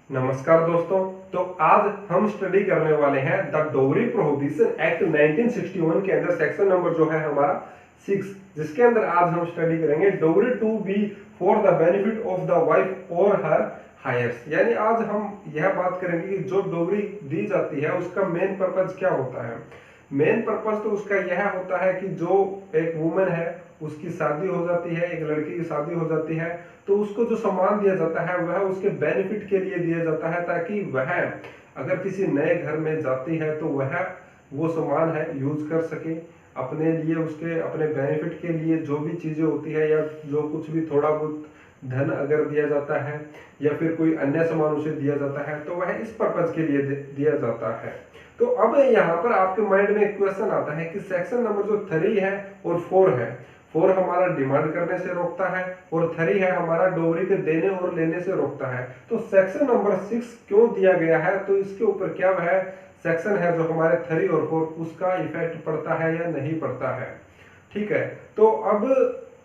नमस्कार दोस्तों। तो आज हम स्टडी करने वाले हैं द डोगरी प्रोहिबिशन एक्ट 1961 के अंदर सेक्शन नंबर जो है हमारा 6, जिसके अंदर आज हम स्टडी करेंगे dowry to be for the benefit of the wife और हर हायर्स। यानी आज हम यह बात करेंगे कि जो डोगरी दी जाती है उसका मेन पर्पज क्या होता है। मेन पर्पज तो उसका यह होता है कि जो एक वुमेन है उसकी शादी हो जाती है, एक लड़की की शादी हो जाती है, तो उसको जो सम्मान दिया जाता है वह उसके बेनिफिट के लिए दिया जाता है, ताकि वह अगर किसी नए घर में जाती है तो वह वो सम्मान है यूज कर सके अपने लिए, उसके अपने बेनिफिट के लिए। जो भी चीजें होती है या जो कुछ भी थोड़ा बहुत धन अगर दिया जाता है या फिर कोई अन्य सामान उसे दिया जाता है तो वह इस पर्पज के लिए दिया जाता है। तो अब यहाँ पर आपके माइंड में एक क्वेश्चन आता है कि सेक्शन नंबर जो 3 है और 4 है, 4 हमारा डिमांड करने से रोकता है और 3 है हमारा डोगरी के देने और लेने से रोकता है। तो सेक्शन नंबर 6 क्यों दिया गया है, तो इसके ऊपर क्या वह सेक्शन है जो हमारे 3 और 4 उसका इफेक्ट पड़ता है या नहीं पड़ता है। ठीक है, तो अब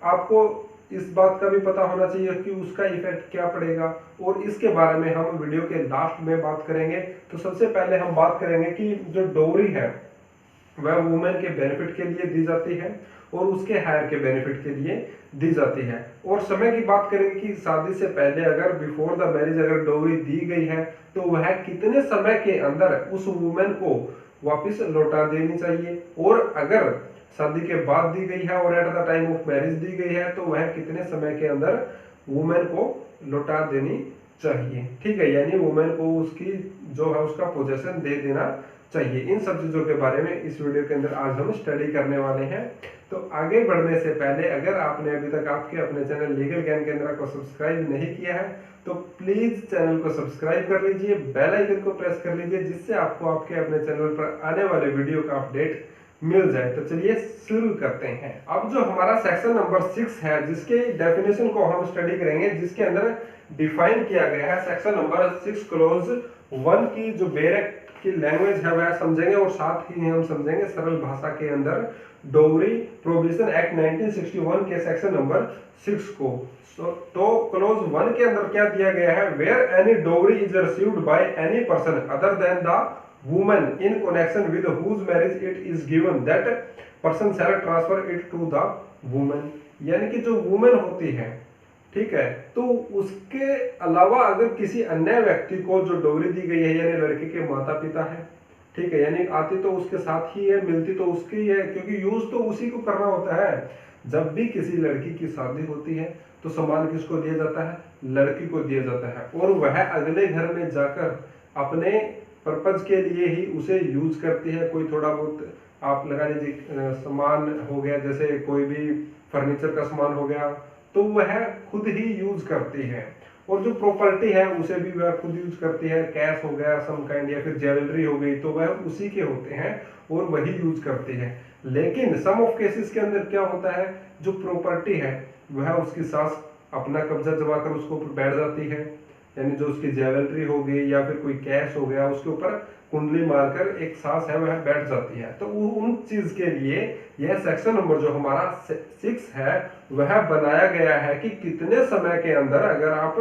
आपको इस बात का भी पता होना चाहिए कि उसका इफेक्ट क्या पड़ेगा, और इसके बारे में हम वीडियो के लास्ट में बात करेंगे। तो सबसे पहले हम बात करेंगे कि जो डोगरी है वह वुमेन के बेनिफिट के लिए दी जाती है और उसके हायर के बेनिफिट के लिए दी जाती है। और समय की बात करेंगे कि शादी से पहले अगर बिफोर द मैरिज अगर डोगरी दी गई है तो वह कितने समय के अंदर उस वुमेन को वापस लौटा देनी चाहिए, और अगर शादी के बाद दी गई है और at the time of marriage दी गई है तो वह कितने समय के अंदर वुमेन को लौटा देनी चाहिए। ठीक है, यानी वुमेन को उसकी जो है उसका पोजेशन दे देना चाहिए। इन सब चीजों के बारे में इस वीडियो के अंदर आज हम स्टडी करने वाले हैं। तो आगे बढ़ने से पहले अगर आपने अभी तक आपके अपने चैनल लीगल ज्ञान केंद्र को सब्सक्राइब नहीं किया है तो प्लीज चैनल को सब्सक्राइब कर लीजिए, बेल आइकन को प्रेस कर लीजिए, जिससे आपको आपके अपने चैनल पर आने वाले वीडियो का अपडेट मिल जाए। तो चलिए शुरू करते हैं। अब जो हमारा सेक्शन नंबर 6 है जिसके डेफिनेशन को हम स्टडी करेंगे, जिसके अंदर डिफाइन किया गया है सेक्शन नंबर 6 क्लोज 1 की जो बेरक की लैंग्वेज है वह समझेंगे, और साथ ही हम समझेंगे सरल भाषा के अंदर डोगरी प्रोहिबिशन एक्ट 1961 के सेक्शन नंबर 6 को। तो क्लोज 1 के अंदर क्या दिया गया है, where any dowry is received by any person other than the woman in connection with whose marriage it is given that person shall transfer it to the woman। यानी कि जो वुमेन होती है, ठीक है, तो उसके अलावा अगर किसी अन्य व्यक्ति को जो डोगरी दी गई है, यानी लड़के के माता पिता है, ठीक है, यानी आती तो उसके साथ ही है, मिलती तो उसकी है, क्योंकि यूज तो उसी को करना होता है। जब भी किसी लड़की की शादी होती है तो सम्मान किसको दिया जाता है, लड़की को दिया जाता है, और वह अगले घर में जाकर अपने पर्पज के लिए ही उसे यूज करती है। कोई थोड़ा बहुत आप लगा लीजिए सामान हो गया, जैसे कोई भी फर्नीचर का सामान हो गया, तो वह खुद ही यूज करती है। और जो प्रॉपर्टी है उसे भी वह खुद यूज करती है। कैश हो गया सम काइंड, या फिर ज्वेलरी हो गई, तो वह उसी के होते हैं और वही यूज करती है। लेकिन सम ऑफ केसेस के अंदर क्या होता है, जो प्रॉपर्टी है वह उसकी सास अपना कब्जा जमाकर उसको बैठ जाती है, यानी जो उसकी ज्वेलरी हो गई या फिर कोई कैश हो गया उसके ऊपर कुंडली मारकर एक सास है वह बैठ जाती है। तो उन चीज के लिए यह सेक्शन नंबर जो हमारा 6 है वह बनाया गया है कि कितने समय के अंदर अगर आप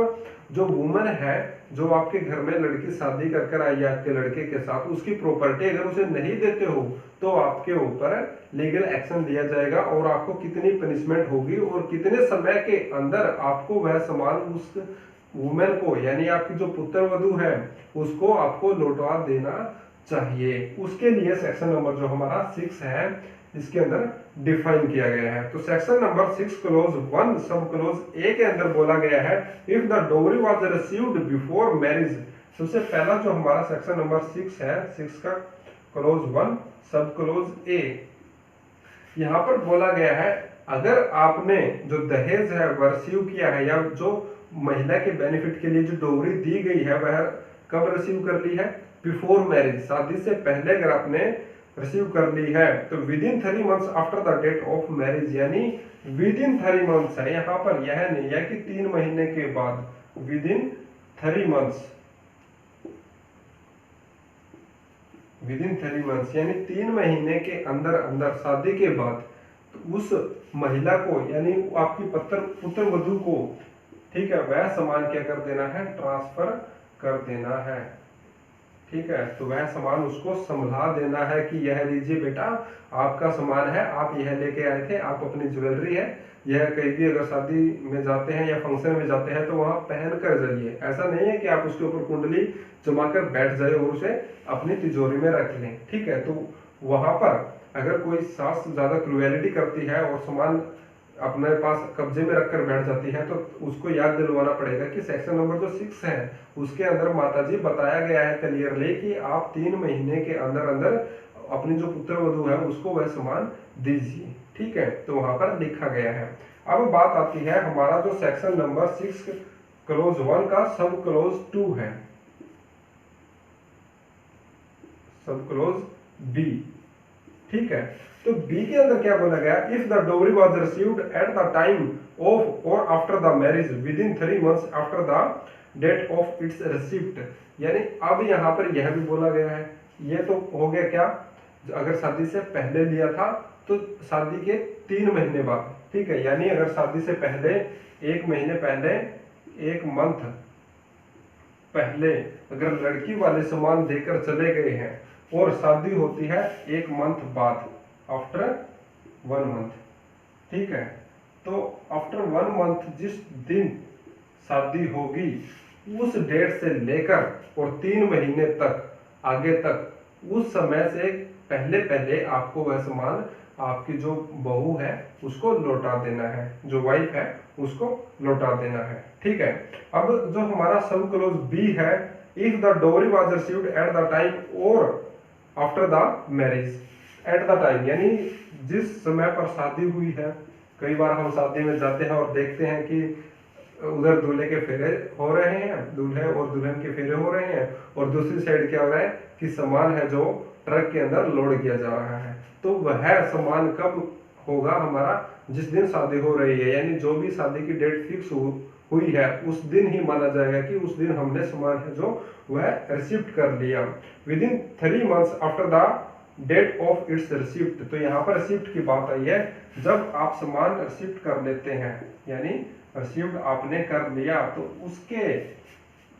जो वुमन है जो आपके घर में लड़की शादी कर कर आई है आपके लड़के के साथ, उसकी प्रॉपर्टी अगर उसे नहीं देते हो तो आपके ऊपर लीगल एक्शन लिया जाएगा, और आपको कितनी पनिशमेंट होगी और कितने समय के अंदर आपको वह सामान उस वुमेन को, यानी आपकी जो पुत्र वधू है उसको आपको लौटा देना चाहिए। उसके लिए सेक्शन नंबर जो हमारा 6 है इसके अंदर डिफाइन किया गया है। तो सेक्शन नंबर 6 क्लोज 1 सब क्लोज ए के अंदर बोला गया है, if the Dogri was received before marriage. सबसे पहला जो हमारा सेक्शन नंबर 6 है, 6 का क्लोज 1 सब क्लोज ए, यहां पर बोला गया है अगर आपने जो दहेज है वह रिसीव किया है, या जो महिला के बेनिफिट के लिए जो डोगरी दी गई है वह कब रिसीव कर ली है, बिफोर मैरिज, शादी से पहले अगर आपने रिसीव कर ली है तो within 3 months after the date of marriage, यानी विद इन 3 मंथ्स है, यहाँ पर यह नहीं है कि 3 महीने के बाद, with in 3 months, with in 3 months यानी 3 महीने के अंदर अंदर शादी के बाद तो उस महिला को, यानी आपकी पुत्र वधू को, ठीक है, वह सामान क्या कर देना है, ट्रांसफर कर देना है। ठीक है, तो वह सामान उसको संभला देना है कि यह लीजिए बेटा आपका सामान है, आप यह लेके आए थे, आप अपनी ज्वेलरी है, यह कहीं भी अगर शादी में जाते हैं या फंक्शन में जाते हैं तो वहां पहन कर जाइए। ऐसा नहीं है कि आप उसके ऊपर कुंडली जमा कर बैठ जाए और उसे अपनी तिजोरी में रख लें। ठीक है, तो वहां पर अगर कोई सास ज्यादा क्रुएलिटी करती है और सामान अपने पास कब्जे में रखकर बैठ जाती है तो उसको याद दिलवाना पड़ेगा कि सेक्शन नंबर जो 6 है उसके अंदर माताजी बताया गया है क्लियरली कि आप 3 महीने के अंदर अंदर अपनी जो पुत्र वधू है उसको वह सामान दीजिए। ठीक है, तो वहां पर लिखा गया है। अब बात आती है हमारा जो सेक्शन नंबर 6 क्लोज 1 का सब क्लोज 2 है, सब क्लोज बी। ठीक है, तो बी के अंदर क्या बोला गया, if the dowry was received at the time of or after the marriage within 3 months after the date of its receipt. यानी अब यहाँ पर यह भी बोला गया है, ये तो हो गया क्या, अगर शादी से पहले लिया था तो शादी के 3 महीने बाद। ठीक है, यानी अगर शादी से पहले 1 महीने पहले, 1 मंथ पहले अगर लड़की वाले सामान देकर चले गए हैं और शादी होती है 1 मंथ बाद, आफ्टर 1 मंथ। ठीक है, तो आफ्टर 1 मंथ जिस दिन शादी होगी उस डेट से लेकर और 3 महीने तक आगे तक उस समय से पहले पहले आपको वह सामान आपकी जो बहू है उसको लौटा देना है, जो वाइफ है उसको लौटा देना है। ठीक है, अब जो हमारा सब क्लोज बी है, if the dowry was received at the time or after the marriage. At the time यानी जिस समय पर शादी हुई है। कई बार हम शादी में जाते हैं और देखते हैं कि उधर दूल्हे के फेरे हो रहे हैं, दूल्हे और दुल्हन के फेरे हो रहे हैं, और दूसरी साइड क्या हो रहा है कि सामान है जो ट्रक के अंदर लोड किया जा रहा है। तो वह सामान कब होगा हमारा, जिस दिन शादी हो रही है, यानी जो भी शादी की डेट फिक्स हुई है उस दिन ही माना जाएगा कि उस दिन हमने सामान है जो वह रिसिप्ट कर लिया। Within 3 months after the date of its receipt. तो यहाँ पर रिसिप्ट की बात आई है, जब आप सामान रिसिप्ट कर लेते हैं, यानी रिसिप्ट आपने कर लिया तो उसके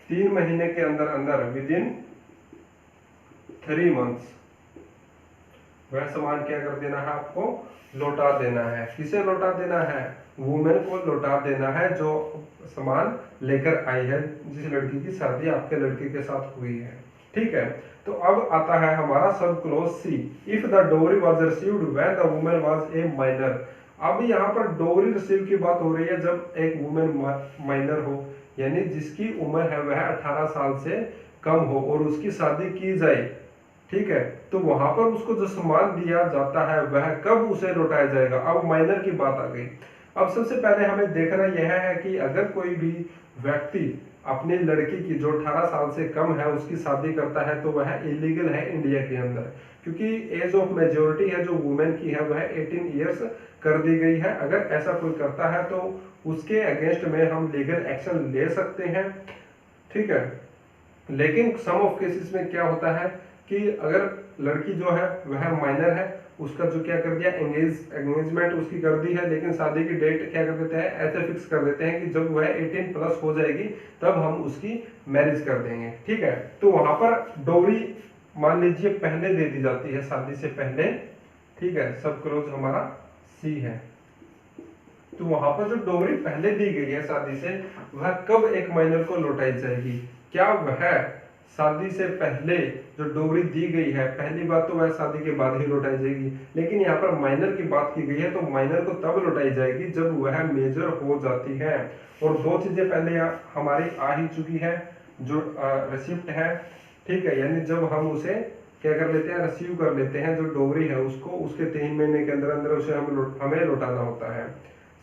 3 महीने के अंदर अंदर विद इन 3 मंथ्स वह सामान क्या कर देना है, आपको लौटा देना है। किसे लौटा देना है, वुमेन को लौटा देना है जो सामान लेकर आई है, जिस लड़की की शादी आपके लड़के के साथ हुई है। ठीक है, तो अब आता है हमारा sub clause C, if the dowry was received when the woman was a minor. अब यहाँ पर डोवरी रिसीव की बात हो रही है जब एक वुमेन माइनर हो, यानी जिसकी उम्र है वह 18 साल से कम हो और उसकी शादी की जाए। ठीक है, तो वहां पर उसको जो सामान दिया जाता है वह कब उसे लौटाया जाएगा। अब माइनर की बात आ गई। अब सबसे पहले हमें देखना यह है कि अगर कोई भी व्यक्ति अपनी लड़की की जो 18 साल से कम है उसकी शादी करता है तो वह इलीगल है इंडिया के अंदर, क्योंकि एज ऑफ मेजोरिटी है जो वुमेन की है वह 18 ईयर्स कर दी गई है। अगर ऐसा कोई करता है तो उसके अगेंस्ट में हम लीगल एक्शन ले सकते हैं। ठीक है, लेकिन सम ऑफ केसेस में क्या होता है कि अगर लड़की जो है वह माइनर है, उसका जो क्या कर दिया, एंगेजमेंट उसकी कर दी है, लेकिन शादी की डेट क्या कर देते हैं, ऐसे फिक्स कर देते हैं कि जब वह 18 प्लस हो जाएगी तब हम उसकी मैरिज कर देंगे। ठीक है, तो वहां पर डोरी मान लीजिए पहले दे दी जाती है, शादी से पहले। ठीक है, सब क्लोज हमारा सी है। तो वहां पर जो डोरी पहले दी गई है शादी से, वह कब एक माइनर को लौटाई जाएगी। क्या वह शादी से पहले जो डोरी दी गई है, पहली बात तो वह शादी के बाद ही लौटाई जाएगी, लेकिन यहाँ पर माइनर की बात की गई है तो माइनर को तब लौटाई जाएगी जब वह मेजर हो जाती है। और 2 चीजें पहले हमारी आ ही चुकी है, जो रिसिप्ट है। ठीक है, यानी जब हम उसे क्या कर लेते हैं, रिसीव कर लेते हैं, जो डोरी है उसको उसके 3 महीने के अंदर अंदर उसे हमें लौटाना होता है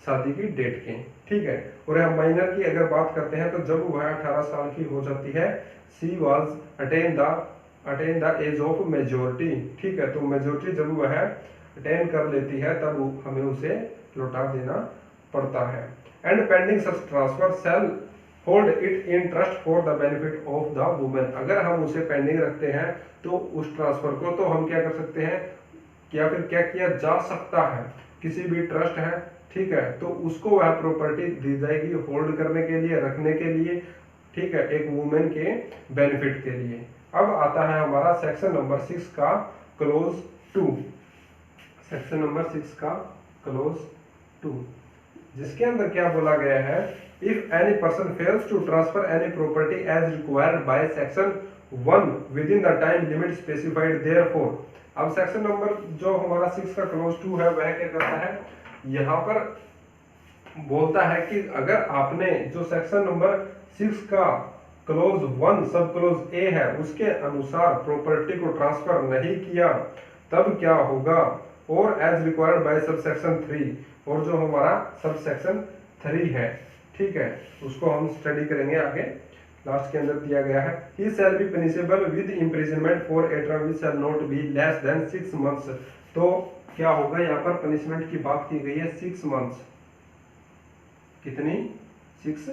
शादी की डेट के। ठीक है, और हम माइनर की अगर बात करते हैं तो जब वह 18 साल की हो जाती है, she was attain the age of majority. ठीक है, तो मेजोरिटी जब वह अटेन कर लेती है तब हमें उसे लौटा देना पड़ता है। And pending such transfer shall hold it in trust for the benefit of the women. अगर हम उसे पेंडिंग रखते हैं तो उस ट्रांसफर को तो हम क्या कर सकते हैं, या फिर क्या किया जा सकता है, किसी भी ट्रस्ट है, ठीक है, तो उसको वह प्रॉपर्टी दी जाएगी होल्ड करने के लिए, रखने के लिए, ठीक है, एक वुमेन के बेनिफिट के लिए। अब आता है हमारा सेक्शन नंबर 6 का क्लोज 2, सेक्शन नंबर 6 का क्लोज 2, जिसके अंदर क्या बोला गया है, if any person fails to transfer any property as required by section 1 within the time limit specified therefor. अब सेक्शन नंबर जो हमारा 6 का क्लोज 2 है वह क्या करता है, यहाँ पर बोलता है कि अगर आपने जो सेक्शन नंबर 6 का क्लोज 1 सब क्लोज ए है उसके अनुसार प्रॉपर्टी को ट्रांसफर नहीं किया तब क्या होगा, और as required by sub section 3, और जो हमारा सब सेक्शन 3 है, ठीक है, उसको हम स्टडी करेंगे आगे। लास्ट के अंदर दिया गया है, he shall be punishable with imprisonment for a term which shall not be less than 6 months. तो क्या होगा, यहाँ पर पनिशमेंट की बात की गई है 6 मंथ्स, कितनी, 6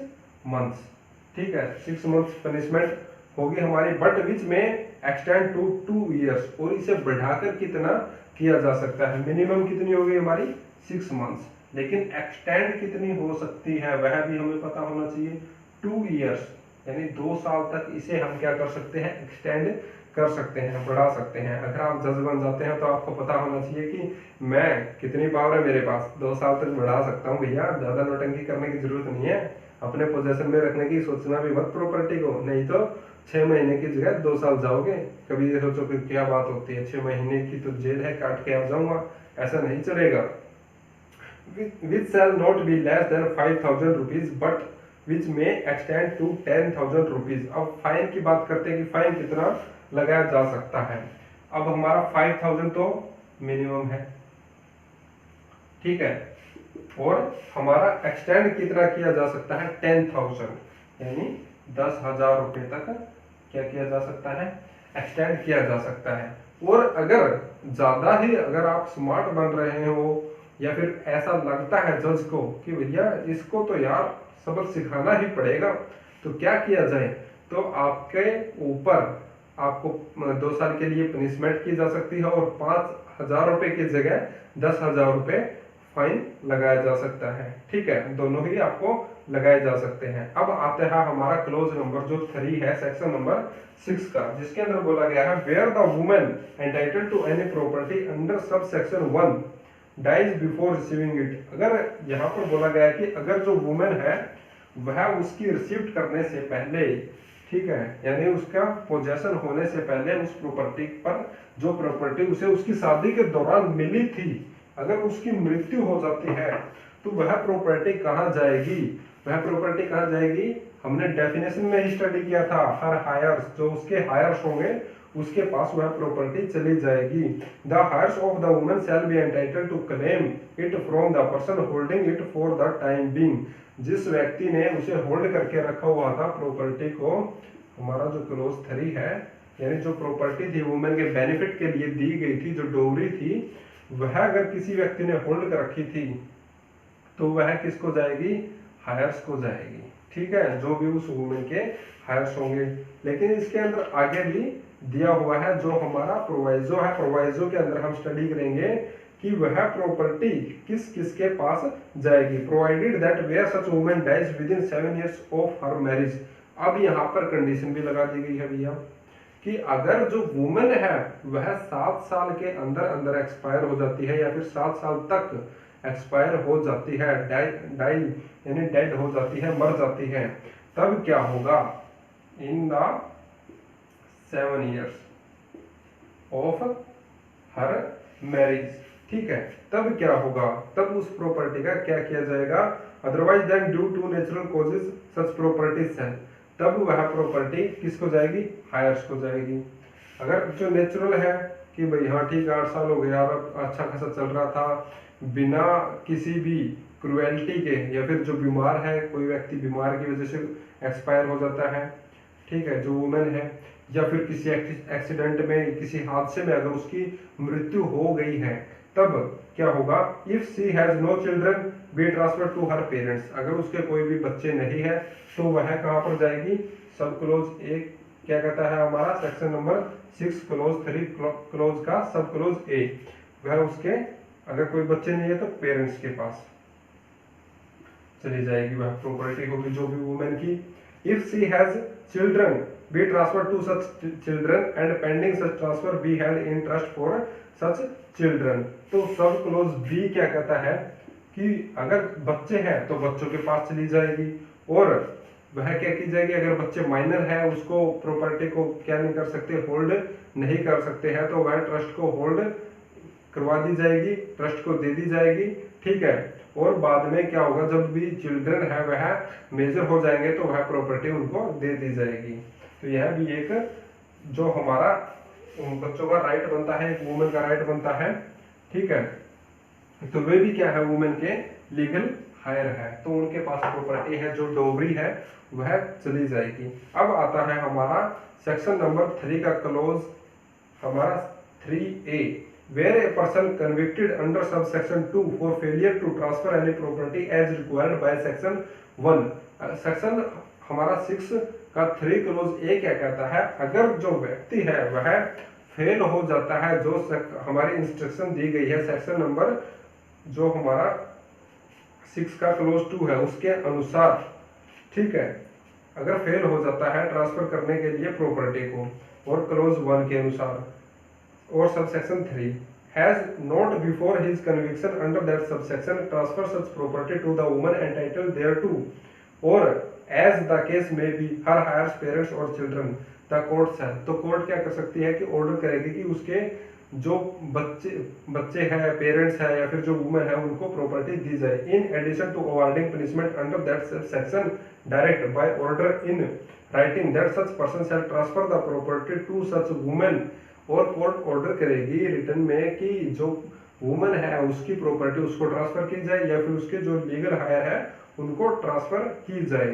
मंथ्स, ठीक है, 6 मंथ्स पनिशमेंट होगी हमारी, बट विच में एक्सटेंड टू 2 इयर्स, और इसे बढ़ाकर कितना किया जा सकता है, मिनिमम कितनी होगी हमारी 6 मंथ्स, लेकिन एक्सटेंड कितनी हो सकती है वह भी हमें पता होना चाहिए, 2 इयर्स, यानी 2 साल तक इसे हम क्या कर सकते हैं, एक्सटेंड कर सकते हैं, बढ़ा सकते हैं। अगर आप जज बन जाते हैं तो आपको पता होना चाहिए कि मैं कितनी पावर है मेरे पास, 2 साल तक बढ़ा सकता हूँ भैया, ज्यादा नोटंकी करने की जरूरत नहीं है, अपने पोजेशन में रखने की सोचना भी मत प्रॉपर्टी को, नहीं तो 6 महीने की जगह 2 साल जाओगे। कभी ये सोचो कि क्या बात होती है, 6 महीने की तो जेल है, काट के आ जाऊंगा, ऐसा नहीं चलेगा। which shall not be less than 5,000 rupees but which may extend to 10,000 rupees। अब फाइन की बात करते हैं कि फाइन कितना लगाया जा सकता है। अब हमारा 5,000 तो मिनिमम है, ठीक है, और हमारा एक्सटेंड कितना किया जा सकता है, 10,000, यानी 10,000 रुपए तक क्या किया जा सकता है, एक्सटेंड किया जा सकता है। और अगर ज्यादा ही अगर आप स्मार्ट बन रहे हो या फिर ऐसा लगता है जज को कि भैया इसको तो यार सबक सिखाना ही पड़ेगा, तो क्या किया जाए, तो आपके ऊपर आपको 2 साल के लिए पनिशमेंट की जा सकती है और 5,000 रुपए की जगह 10,000 रुपए फाइन लगाया जा सकता है, ठीक है, दोनों ही आपको लगाए जा सकते हैं। अब आते हैं हमारा क्लोज नंबर जो 3 है सेक्शन नंबर 6 का, जिसके अंदर बोला गया है where the women entitled to any property under sub section 1 dies before receiving it. अगर यहाँ पर बोला गया है कि अगर जो वुमेन है वह उसकी रिसीव करने से पहले, ठीक है, यानी उसका पोजेशन होने से पहले उस प्रॉपर्टी पर, जो प्रॉपर्टी उसे उसकी शादी के दौरान मिली थी, अगर उसकी मृत्यु हो जाती है तो वह प्रॉपर्टी कहाँ जाएगी, वह प्रॉपर्टी कहाँ जाएगी, हमने डेफिनेशन में ही स्टडी किया था, हर हायर्स, जो उसके हायर्स होंगे उसके पास वह प्रॉपर्टी चली जाएगी। The heirs of the woman shall be entitled to claim it from the person holding it for the time being. जिस व्यक्ति ने उसे होल्ड करके रखा हुआ था प्रॉपर्टी को, हमारा जो क्लोज 3 है, यानी जो प्रॉपर्टी थी वुमेन के बेनिफिट के लिए दी गई थी, जो डोवरी थी, वह अगर किसी व्यक्ति ने होल्ड कर रखी थी तो वह किसको जाएगी, हायर्स को जाएगी, ठीक है, जो भी उस वुमेन के हायर्स होंगे। लेकिन इसके अंदर आगे भी दिया हुआ है जो हमारा प्रोवाइजो है, प्रोवाइजो के अंदर हम स्टडी करेंगे कि वह प्रॉपर्टी किस किस के पास जाएगी। Provided that where such women dies within 7 years of her marriage. अब यहाँ पर कंडीशन भी लगा दी गई है भैया कि अगर जो वुमेन है वह 7 साल के अंदर अंदर एक्सपायर हो जाती है या फिर 7 साल तक एक्सपायर हो जाती है, डाई यानी डेड हो जाती है, मर जाती है, तब क्या होगा, in the 7 years of her marriage, ठीक है, तब क्या होगा, तब उस प्रॉपर्टी का क्या किया जाएगा, otherwise than due to natural causes such properties है, तब वह प्रॉपर्टी किसको जाएगी, हायर्स को जाएगी। अगर जो नेचुरल है कि भाई हाँ ठीक है 8 साल हो गया, अब अच्छा खासा चल रहा था बिना किसी भी क्रुएल्टी के, या फिर जो बीमार है, कोई व्यक्ति बीमार की वजह से एक्सपायर हो जाता है, ठीक है, जो वुमेन है, या फिर किसी एक्सीडेंट में, किसी हादसे में अगर उसकी मृत्यु हो गई है, तब क्या होगा, if she has no children be transfer to her parents. अगर उसके कोई भी बच्चे नहीं है तो वह कहाँ पर जाएगी, सब क्लोज 1 क्या कहता है हमारा सेक्शन नंबर 6 क्लोज 3 क्लोज का सब क्लोज ए, वह उसके अगर कोई बच्चे नहीं है तो पेरेंट्स के पास चली जाएगी, वह प्रॉपर्टी होगी जो भी वुमेन की if she has children be transfer to such children and pending such transfer be had in trust for such children. तो सब क्लोज बी क्या कहता है कि अगर बच्चे हैं तो बच्चों के पास चली जाएगी, और वह क्या की जाएगी, अगर बच्चे माइनर है उसको प्रॉपर्टी को क्या नहीं कर सकते, होल्ड नहीं कर सकते हैं, तो वह ट्रस्ट को होल्ड करवा दी जाएगी, ट्रस्ट को दे दी जाएगी, ठीक है। और बाद में क्या होगा, जब भी चिल्ड्रन है वह मेजर हो जाएंगे तो वह प्रॉपर्टी उनको दे दी जाएगी। तो यह भी एक जो हमारा बच्चों का राइट बनता है, एक वुमेन का राइट बनता है, ठीक है। तो वे भी क्या है, वुमेन के लीगल हायर है, तो उनके पास प्रॉपर्टी है, जो डोवरी है वह चली जाएगी। अब आता है हमारा सेक्शन नंबर 3 का क्लोज हमारा 3A, where a person convicted under subsection 2 for failure to transfer any property as required by section 1, section हमारा 6 का 3 क्लोज ए क्या कहता है, अगर जो व्यक्ति है वह फेल हो जाता है, जो हमारी इंस्ट्रक्शन दी गई है सेक्शन नंबर जो हमारा 6 का क्लोज 2 है उसके अनुसार, ठीक है, अगर फेल हो जाता है ट्रांसफर करने के लिए प्रॉपर्टी को, और क्लोज 1 के अनुसार, और subsection 3 has not before his conviction under that subsection transfer such property to the woman entitled thereto, or as the case may be her heirs parents or children, the court shall, तो court क्या कर सकती है कि order करेगी कि उसके जो बच्चे हैं, पेरेंट्स हैं या फिर जो वुमेन है उनको प्रॉपर्टी दी जाए। In addition to awarding punishment under that section direct by order in writing that such person shall transfer the property to such women, और कोर्ट ऑर्डर करेगी रिटर्न में कि जो वुमन है उसकी प्रॉपर्टी उसको ट्रांसफर की जाए या फिर उसके जो लीगल हायर है उनको ट्रांसफर की जाए।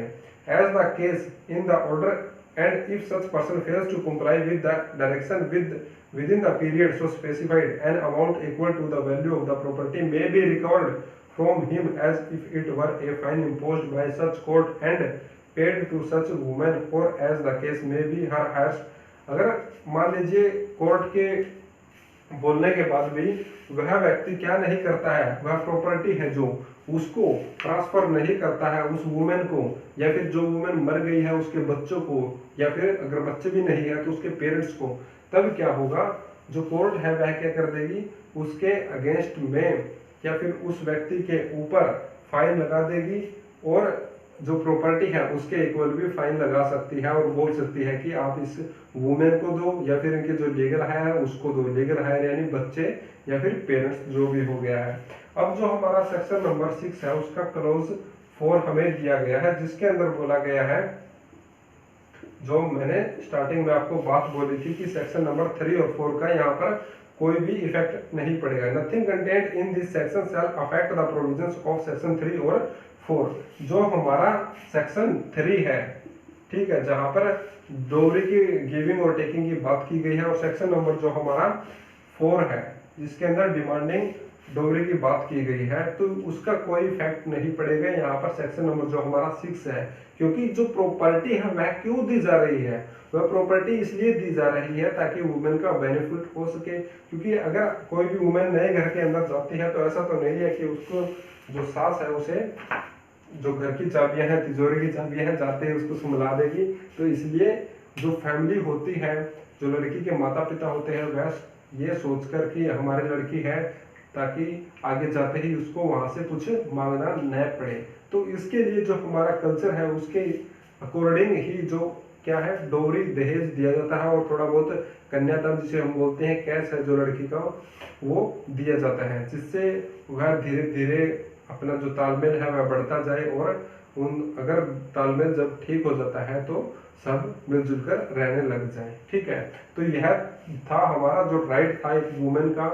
As the case in the order and if such person fails to comply with the direction within the period so specified, an amount equal to the value of the property may be recovered from him as if it were a fine imposed by such court and paid to such woman, or as the case may be her heirs। अगर मान लीजिए court के बोलने के बाद भी वह व्यक्ति क्या नहीं करता है, वह प्रॉपर्टी है जो उसको ट्रांसफर नहीं करता है उस वुमेन को, या फिर जो वुमेन मर गई है उसके बच्चों को, या फिर अगर बच्चे भी नहीं है तो उसके पेरेंट्स को, तब क्या होगा, जो कोर्ट है वह क्या कर देगी, उसके अगेंस्ट में या फिर उस व्यक्ति के ऊपर फाइन लगा देगी, और जो प्रॉपर्टी है उसके इक्वल भी फाइन लगा सकती है, और बोल सकती है कि आप इस वुमेन को दो या फिर इनके जो लीगल हायर है उसको दो, लीगल हायर यानी बच्चे या फिर पेरेंट्स जो भी हो गया है। अब जो हमारा सेक्शन नंबर 6 है उसका क्लोज 4 हमें दिया गया है, जिसके अंदर बोला गया है, जो मैंने स्टार्टिंग में आपको बात बोली थी कि सेक्शन नंबर 3 और 4 का यहाँ पर कोई भी इफेक्ट नहीं पड़ेगा। Nothing content in this section shall affect the provisions of section 3 और 4। जो हमारा सेक्शन 3 है, ठीक है, जहां पर डोवरी की गिविंग और टेकिंग की बात की गई है, और सेक्शन नंबर जो हमारा 4 है जिसके अंदर डिमांडिंग डोवरी की बात की गई है, तो उसका कोई इफेक्ट नहीं पड़ेगा यहाँ पर सेक्शन नंबर जो हमारा 6 है, क्योंकि जो प्रॉपर्टी है वह क्यों दी जा रही है, वह प्रॉपर्टी इसलिए दी जा रही है ताकि वुमेन का बेनिफिट हो सके। क्योंकि अगर कोई भी वुमेन नए घर के अंदर जाती है तो ऐसा तो नहीं है कि उसको जो सास है उसे जो घर की चाबियां हैं, तिजोरी की चाबियां हैं, जाते हैं उसको संभला देगी। तो इसलिए जो फैमिली होती है, जो लड़की के माता पिता होते हैं, वह ये सोचकर कि हमारी लड़की है ताकि आगे जाते ही उसको वहां से कुछ मांगना न पड़े। तो इसके लिए जो हमारा कल्चर है उसके अकॉर्डिंग ही जो क्या है, डोरी दहेज दिया जाता है, और थोड़ा बहुत कन्यादान जिसे हम बोलते हैं, कैश है जो लड़की का वो दिया जाता है, जिससे वह धीरे धीरे अपना जो तालमेल है वह बढ़ता जाए, और अगर तालमेल जब ठीक हो जाता है तो सब मिलजुल कर रहने लग जाए। ठीक है, तो यह था हमारा जो राइट था एक वुमेन का,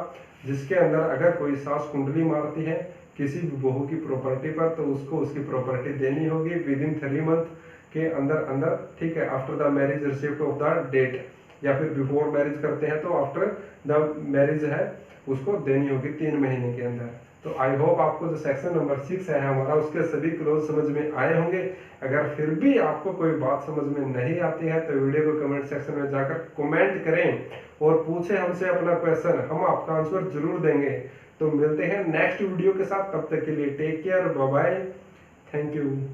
जिसके अंदर अगर कोई सास कुंडली मारती है किसी भी बहू की प्रॉपर्टी पर तो उसको उसकी प्रॉपर्टी देनी होगी विद इन 3 मंथ के अंदर अंदर। ठीक है, after the marriage receipt of the date, या फिर बिफोर मैरिज करते हैं तो आफ्टर द मैरिज है उसको देनी होगी 3 महीने के अंदर। तो आई होप आपको जो सेक्शन नंबर 6 है हमारा उसके सभी क्लोज समझ में आए होंगे। अगर फिर भी आपको कोई बात समझ में नहीं आती है तो वीडियो को कमेंट सेक्शन में जाकर कमेंट करें और पूछें हमसे अपना क्वेश्चन, हम आपका आंसर जरूर देंगे। तो मिलते हैं नेक्स्ट वीडियो के साथ, तब तक के लिए take care, bye bye, thank you.